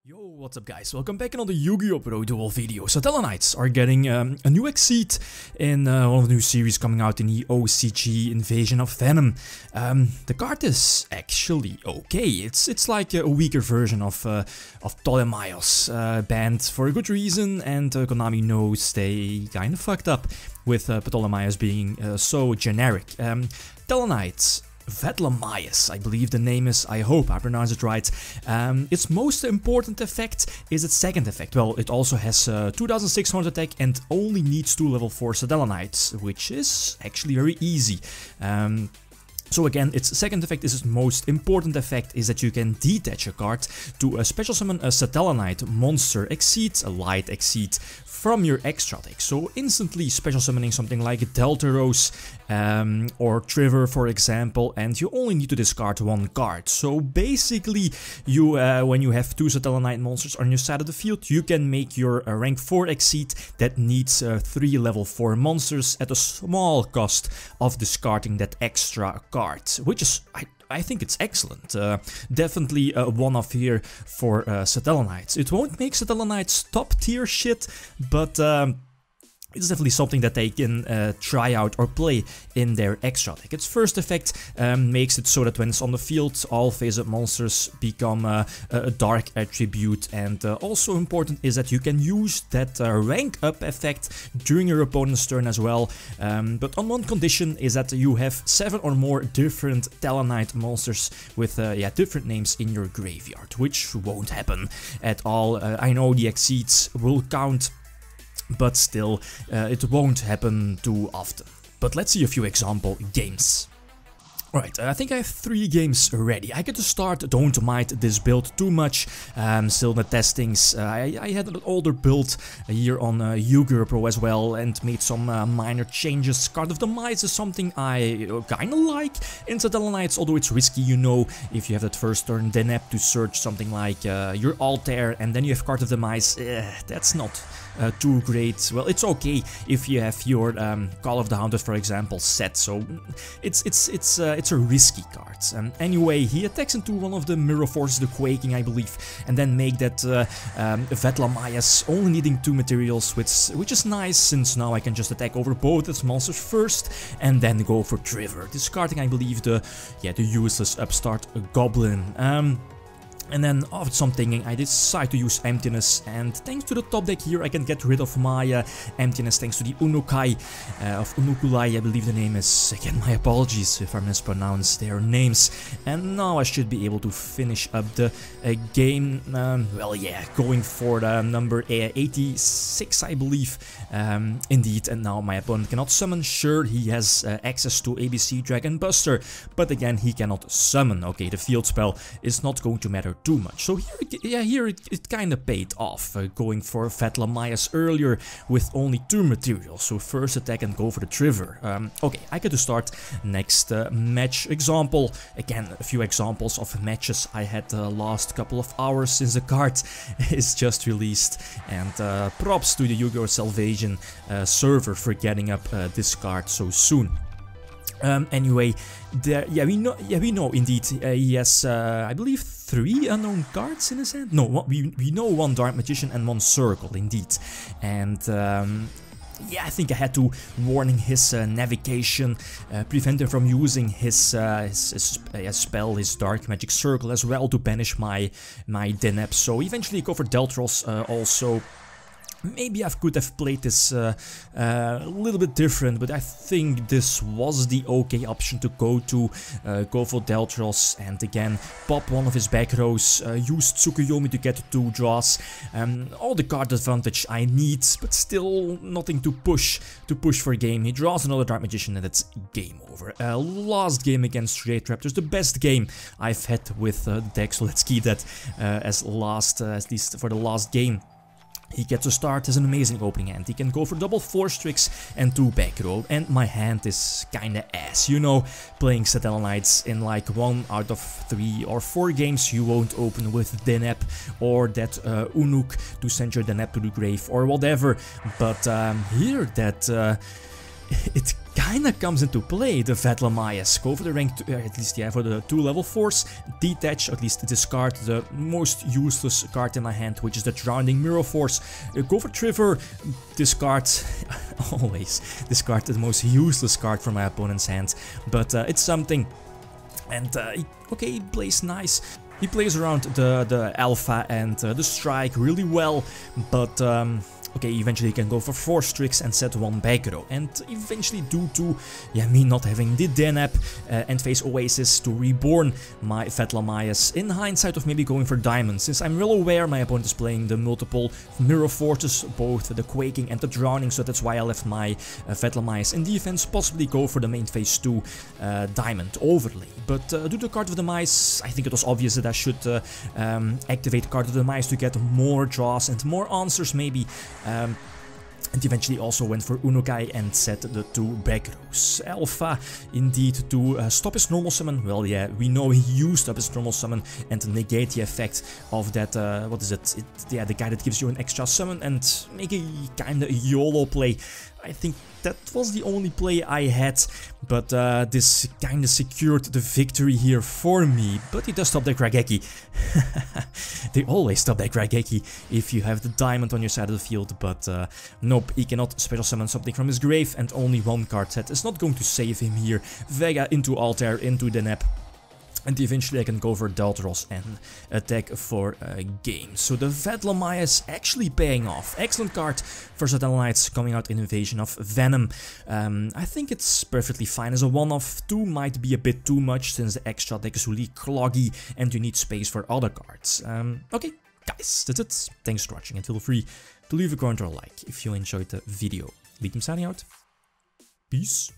Yo, what's up guys? Welcome back in another YgoPro duel video. Satellarknights are getting a new Xyz in one of the new series coming out in the OCG Invasion of Venom. The card is actually okay. It's like a weaker version of Ptolemaeus, banned for a good reason, and Konami knows they kinda fucked up with Ptolemaeus being so generic. Tellarknight Vatlamyus, I believe the name is, I hope I pronounce it right. Its most important effect is its second effect. Well, it also has 2600 attack and only needs 2 level 4 Satellarknights, which is actually very easy. So again, its second effect is its most important effect, is that you can detach a card to special summon a Satellarknight monster Xyz, a light Xyz, from your extra deck. So instantly special summoning something like Deltaros or Triverr, for example, and you only need to discard 1 card. So basically, you when you have 2 Satellarknight monsters on your side of the field, you can make your rank 4 Xyz that needs 3 level 4 monsters at a small cost of discarding that extra card, which is, I think it's excellent. Definitely a one-off here for Satellarknights. It won't make Satellarknights top tier shit, but it's definitely something that they can try out or play in their extra deck. Its first effect makes it so that when it's on the field, all face-up monsters become a dark attribute, and also important is that you can use that rank up effect during your opponent's turn as well, but on one condition is that you have 7 or more different Tellarknight monsters with different names in your graveyard, which won't happen at all. I know the Xyz will count, but still, it won't happen too often. But let's see a few example games. Alright, I think I have 3 games ready. I get to start, don't mind this build too much, still in the testings. I had an older build here on YgoPro as well and made some minor changes. Card of Demise is something I kinda like in Satellarknights, although it's risky, you know, if you have that first turn Denep to search something like your altar and then you have Card of Demise, that's not too great. Well, it's okay if you have your Call of the Haunted, for example, set, so it's a risky card. Anyway, he attacks into one of the Mirror Forces, the Quaking, I believe, and then make that Vatlamyus only needing 2 materials, which is nice, since now I can just attack over both its monsters first and then go for Triverr, discarding, I believe, the useless upstart Goblin. And then after some thinking, I decide to use Emptiness, and thanks to the top deck here I can get rid of my Emptiness thanks to the Unukai of Unukulai, I believe the name is. Again, my apologies if I mispronounce their names. And now I should be able to finish up the game, well yeah, going for the number 86, I believe, indeed. And now my opponent cannot summon. Sure, he has access to ABC Dragon Buster, but again he cannot summon. Okay, the field spell is not going to matter too much. So here it kind of paid off, going for Vatlamyus earlier with only 2 materials. So first attack and go for the Triverr. Okay, I get to start next match example. Again, a few examples of matches I had the last couple of hours since the card is just released, and props to the Yu-Gi-Oh! Salvation server for getting up this card so soon. Anyway, we know indeed he has, I believe, 3 unknown cards in his hand. No, we know 1 Dark Magician and 1 Circle, indeed. And yeah, I think I had to warning his navigation, prevent him from using his spell, his Dark Magic Circle as well, to banish my Denep. So eventually go for Deltaros also. Maybe I could have played this a little bit different, but I think this was the okay option to go for Deltaros, and again pop one of his back rows, use Tsukuyomi to get 2 draws, all the card advantage I need, but still nothing to push for game. He draws another Dark Magician and it's game over. Last game against Trade Raptors, the best game I've had with the deck, so let's keep that as last, at least for the last game. He gets to start as an amazing opening hand. He can go for double Force Tricks and 2 back row, and my hand is kinda ass, you know, playing Satellarknights in like 1 out of 3 or 4 games you won't open with Denep or that Unuk to send your Denep to the grave or whatever, but here that it kinda comes into play. The Vatlamyus. Go for the rank, at least yeah, for the 2 level 4s. Detach, at least discard the most useless card in my hand, which is the Drowning Mirror Force. Go for Triverr, discard, always discard the most useless card from my opponent's hand. But it's something. And okay, he plays nice. He plays around the Alpha and the Strike really well, but okay, eventually he can go for 4 Strix and set 1 back row. And eventually, due to me not having the Denap End Phase Oasis to reborn my Vatlamyus, in hindsight of maybe going for Diamond, since I'm well aware my opponent is playing the multiple Mirror Forces, both the Quaking and the Drowning, so that's why I left my Vatlamyus in defense, possibly go for the main Phase 2 Diamond overlay. But due to Card of Demise, I think it was obvious that I should activate Card of Demise to get more draws and more answers maybe. And eventually also went for Unokai and set the 2 back rows. Alpha, indeed, to stop his normal summon. Well, yeah, we know he used up his normal summon and negate the effect of that, what is it? Yeah, the guy that gives you an extra summon and make a kinda YOLO play. I think that was the only play I had, but this kinda secured the victory here for me. But he does stop the Krageki. They always stop that Krageki if you have the diamond on your side of the field, but nope, he cannot special summon something from his grave, and only 1 card set is not going to save him here. Vega into Altair, into the Nap. And eventually I can go for Deltros and attack for a game. So the Vatlamyus actually paying off. Excellent card for Satellarknights coming out in Invasion of Venom. I think it's perfectly fine as a one-off. 2 might be a bit too much since the extra deck is really cloggy and you need space for other cards. Okay, guys, that's it. Thanks for watching and feel free to leave a comment or a like if you enjoyed the video. Lithium signing out. Peace.